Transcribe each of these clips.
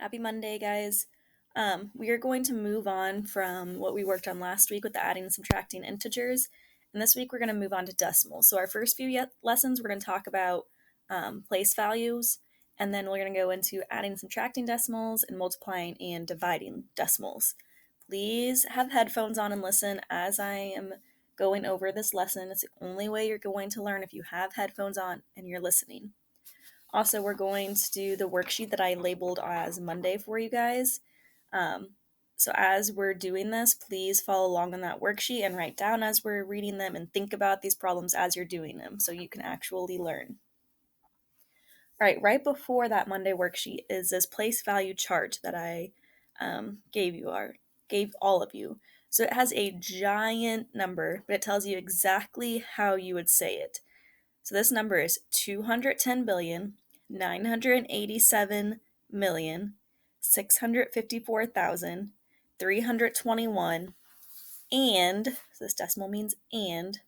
Happy Monday, guys. We are going to move on from what we worked on last week with the adding and subtracting integers. And this week we're going to move on to decimals. So, our first few lessons, we're going to talk about place values, and then we're going to go into adding and subtracting decimals and multiplying and dividing decimals. Please have headphones on and listen as I am going over this lesson. It's the only way you're going to learn if you have headphones on and you're listening. Also, we're going to do the worksheet that I labeled as Monday for you guys. So as we're doing this, please follow along on that worksheet and write down as we're reading them and think about these problems as you're doing them so you can actually learn. All right, right before that Monday worksheet is this place value chart that I gave all of you. So it has a giant number, but it tells you exactly how you would say it. So this number is 210 billion, 987 million, 654,000, 321, and, so this decimal means and,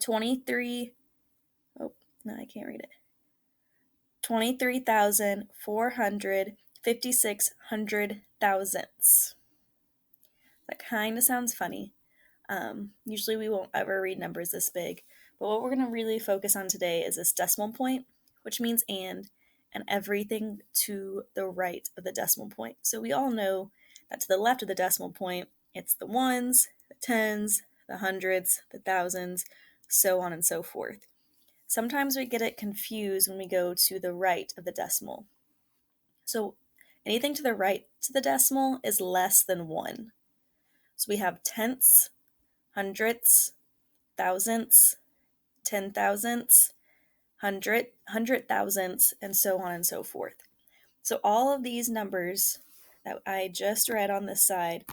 23, oh, no, I can't read it, 23,456 hundred thousandths. That kind of sounds funny. Usually we won't ever read numbers this big, but what we're going to really focus on today is this decimal point, which means and everything to the right of the decimal point. So we all know that to the left of the decimal point, it's the ones, the tens, the hundreds, the thousands, so on and so forth. Sometimes we get it confused when we go to the right of the decimal. So anything to the right to the decimal is less than 1. So we have tenths, hundredths, thousandths, 10,000ths, hundred thousandths, and so on and so forth. So all of these numbers that I just read on this side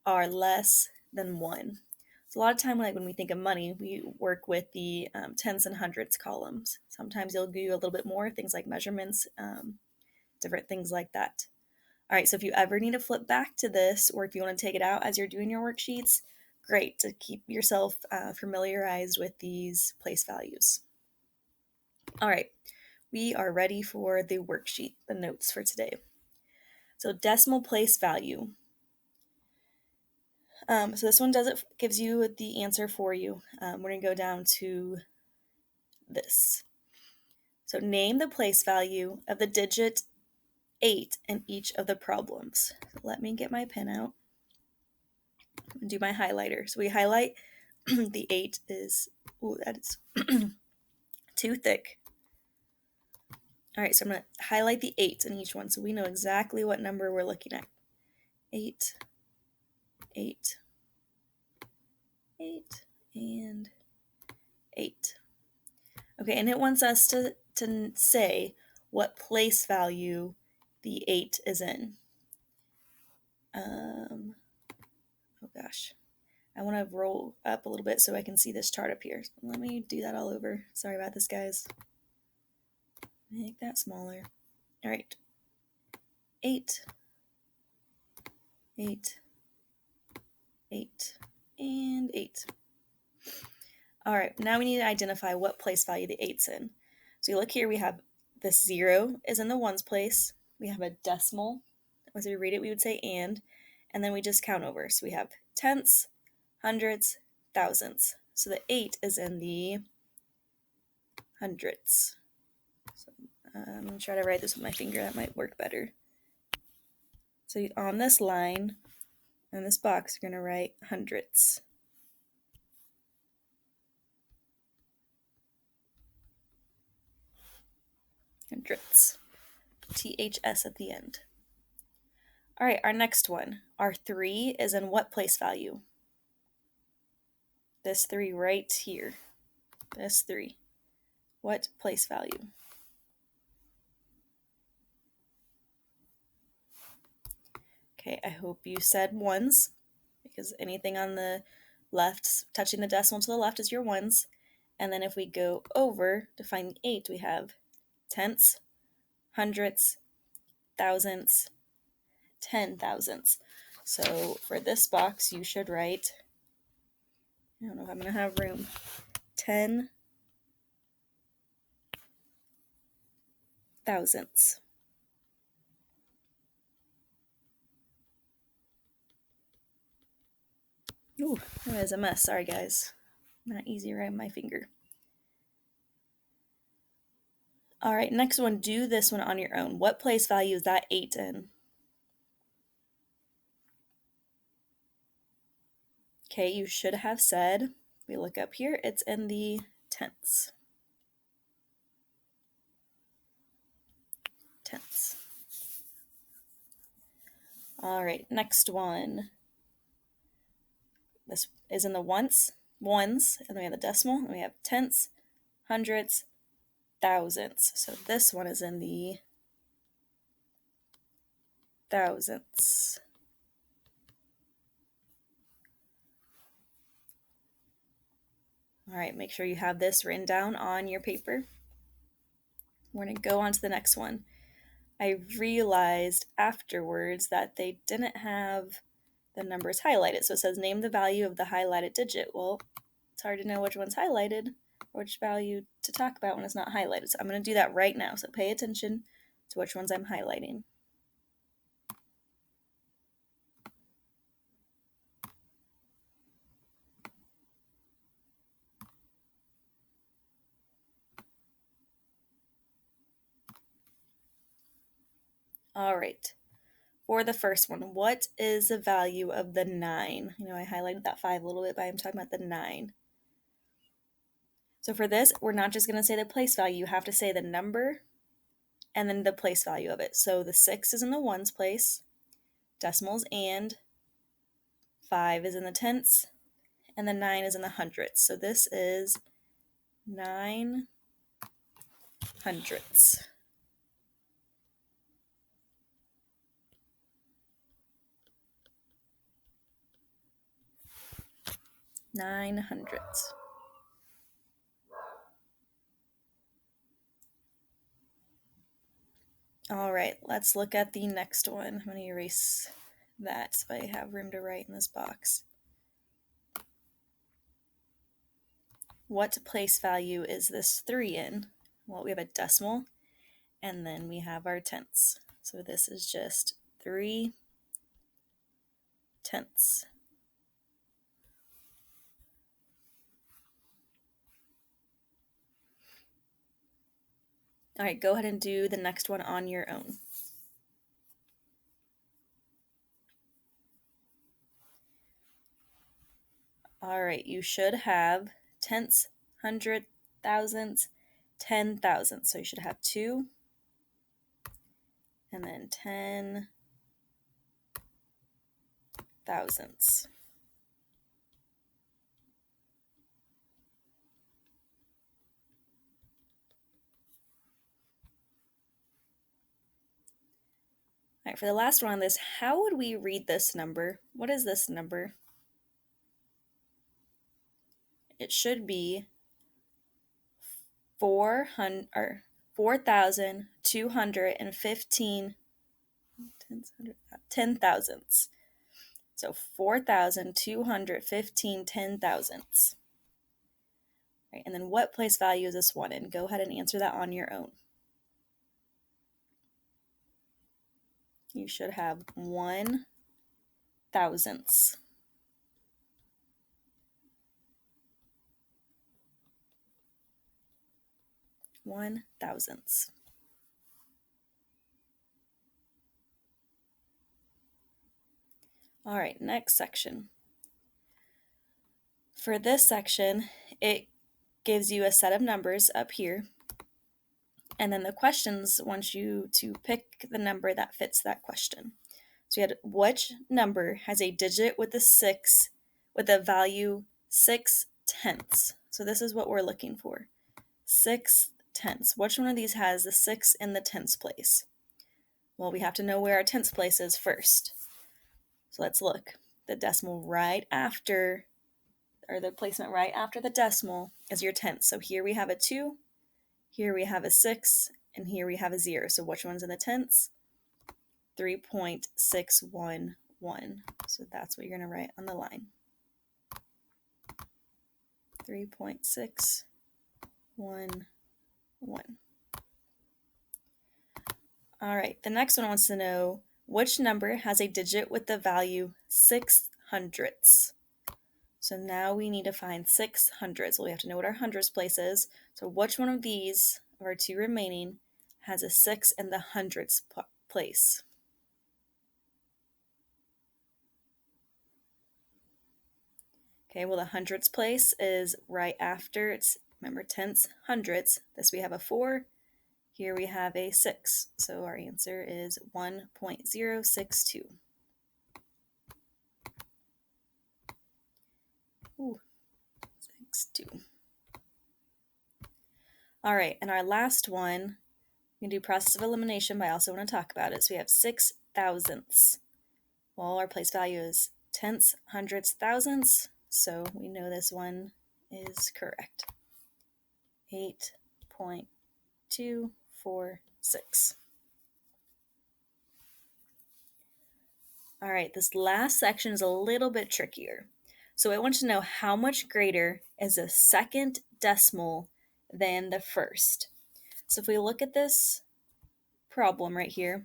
are less than 1. So a lot of time, like when we think of money, we work with the tens and hundreds columns. Sometimes you'll do a little bit more, things like measurements, different things like that. All right, so if you ever need to flip back to this, or if you want to take it out as you're doing your worksheets, great to keep yourself familiarized with these place values. All right, we are ready for the worksheet, the notes for today. So decimal place value. So this one gives you the answer for you. We're going to go down to this. So name the place value of the digit 8 in each of the problems. So let me get my pen out and do my highlighter. So we highlight the 8 is, that is too thick. All right, so I'm going to highlight the 8s in each one so we know exactly what number we're looking at. 8, 8, 8, and 8. Okay, and it wants us to say what place value the 8 is in. Oh gosh. I want to roll up a little bit so I can see this chart up here. Let me do that all over. Sorry about this, guys. Make that smaller. All right. 8, 8, 8, and 8. All right, now we need to identify what place value the 8's in. So you look here, we have this 0 is in the ones place. We have a decimal. As we read it, we would say and then we just count over. So we have tenths, hundreds, thousandths. So the 8 is in the hundreds. So I'm going to try to write this with my finger. That might work better. So on this line, in this box, you're going to write hundreds. Hundreds. THS at the end. All right, our next one. Our 3 is in what place value? This 3 right here. This 3. What place value? Okay, I hope you said ones, because anything on the left, touching the decimal to the left is your ones. And then if we go over to find the 8, we have tenths, hundredths, thousandths, 10,000ths. So for this box, you should write, I don't know if I'm going to have room, 10 thousandths. Ooh, that is a mess. Sorry, guys. Not easy right my finger. All right, next one, do this one on your own. What place value is that 8 in? Okay, you should have said, we look up here, it's in the tenths. Tenths. All right, next one. This is in the ones, and then we have the decimal, and we have tenths, hundredths, thousandths. So this one is in the thousandths. All right, make sure you have this written down on your paper. We're going to go on to the next one. I realized afterwards that they didn't have the numbers highlighted. So it says name the value of the highlighted digit. Well, it's hard to know which one's highlighted or which value to talk about when it's not highlighted. So I'm going to do that right now. So pay attention to which ones I'm highlighting. All right. For the first one, what is the value of the 9? I highlighted that 5 a little bit, but I'm talking about the 9. So for this, we're not just going to say the place value. You have to say the number and then the place value of it. So the 6 is in the ones place, decimals, and 5 is in the tenths, and the 9 is in the hundredths. So this is 9 hundredths. 9 hundredths. All right, let's look at the next one. I'm going to erase that so I have room to write in this box. What place value is this 3 in? Well, we have a decimal, and then we have our tenths. So this is just 3 tenths. All right, go ahead and do the next one on your own. All right, you should have tenths, hundred, thousandths, 10,000. So you should have 2 and then 10 thousandths. All right, for the last one on this, how would we read this number? What is this number? It should be 4,215 ten thousandths. So 4,215 ten thousandths. Right, and then what place value is this one in? Go ahead and answer that on your own. You should have 1 thousandths. 1 thousandths. All right, next section. For this section, it gives you a set of numbers up here, and then the questions want you to pick the number that fits that question. So you had which number has a digit with a value 6 tenths. So this is what we're looking for. 6 tenths. Which one of these has the 6 in the tenths place? Well, we have to know where our tenths place is first. So let's look. The decimal right after, or the placement right after the decimal is your tenths. So here we have a 2, here we have a 6, and here we have a 0. So which one's in the tenths? 3.611. So that's what you're going to write on the line. 3.611. All right, the next one wants to know which number has a digit with the value 6 hundredths. So now we need to find 6 hundredths. Well, we have to know what our hundredths place is. So which one of these, of our two remaining, has a 6 in the hundredths place? Okay, well, the hundredths place is right after, it's, remember, tenths, hundredths. This we have a 4. Here we have a 6. So our answer is 1.062. Ooh, 62. All right, and our last one, we can do process of elimination, but I also want to talk about it. So we have 6 thousandths. Well, our place value is tenths, hundredths, thousandths, so we know this one is correct. 8.246. All right, this last section is a little bit trickier. So I want to know how much greater is a second decimal than the first. So if we look at this problem right here,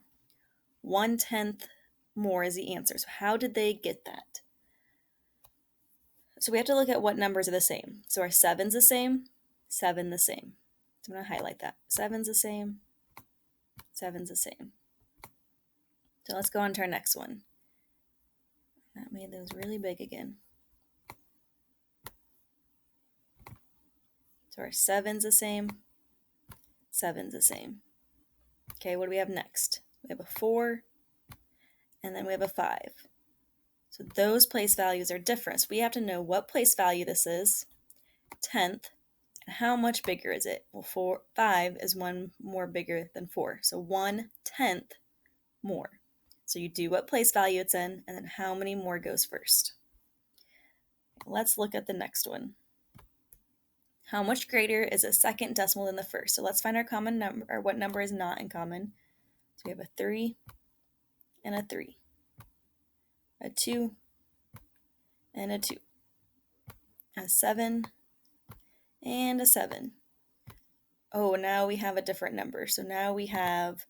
1/10 more is the answer. So how did they get that? So we have to look at what numbers are the same. So our 7's the same, 7 the same. So I'm going to highlight that. 7's the same, 7's the same. So let's go on to our next one. That made those really big again. So our 7's the same, 7's the same. Okay, what do we have next? We have a 4, and then we have a 5. So those place values are different. So we have to know what place value this is, tenth, and how much bigger is it? Well, 5 is one more bigger than 4. So 1/10 more. So you do what place value it's in, and then how many more goes first. Let's look at the next one. How much greater is a second decimal than the first? So let's find our common number, or what number is not in common. So we have a 3 and a 3, a 2 and a 2, a 7 and a 7. Oh, now we have a different number. So now we have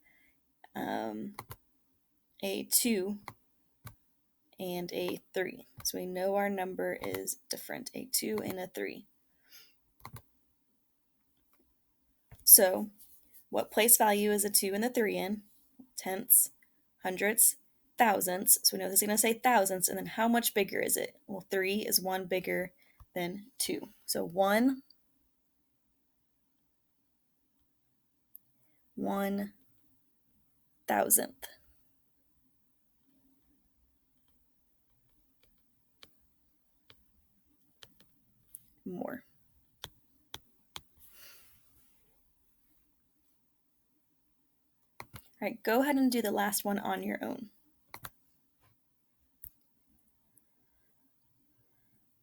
a 2 and a 3. So we know our number is different, a 2 and a 3. So what place value is a 2 and a 3 in? Tenths, hundredths, thousandths. So we know this is going to say thousandths. And then how much bigger is it? Well, 3 is 1 bigger than 2. So 1/1000th. More. All right, go ahead and do the last one on your own.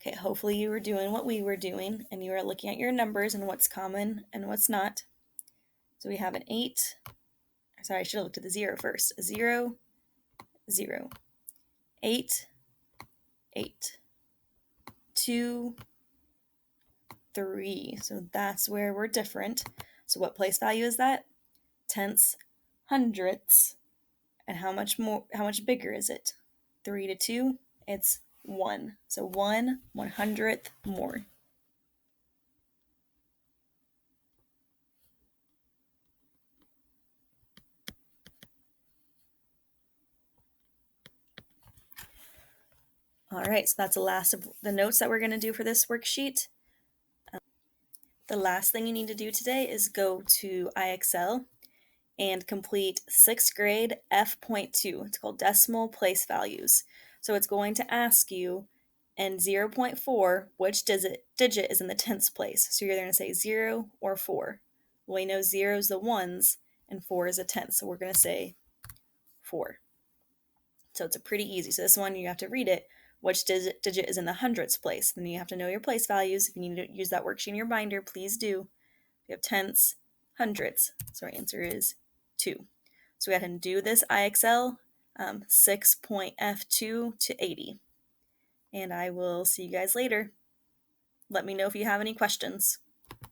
Okay, hopefully you were doing what we were doing and you are looking at your numbers and what's common and what's not. So we have an 8. Sorry, I should have looked at the 0 first. A 0, 0. 8, 8. 2, 3. So that's where we're different. So what place value is that? Tenths, hundredths. And how much bigger is it? 3 to 2, it's 1. So 1/100th more. All right, so that's the last of the notes that we're going to do for this worksheet. The last thing you need to do today is go to IXL and complete 6th grade F.2. It's called decimal place values. So it's going to ask you in 0.4 which digit is in the tenths place. So you're either going to say 0 or 4. Well, we know 0 is the ones and 4 is a tenth, so we're going to say 4. So it's a pretty easy. So this one you have to read it. Which digit is in the hundredths place? Then you have to know your place values. If you need to use that worksheet in your binder, please do. We have tenths, hundredths. So our answer is 2. So we go ahead and do this IXL 6.F2 to 80. And I will see you guys later. Let me know if you have any questions.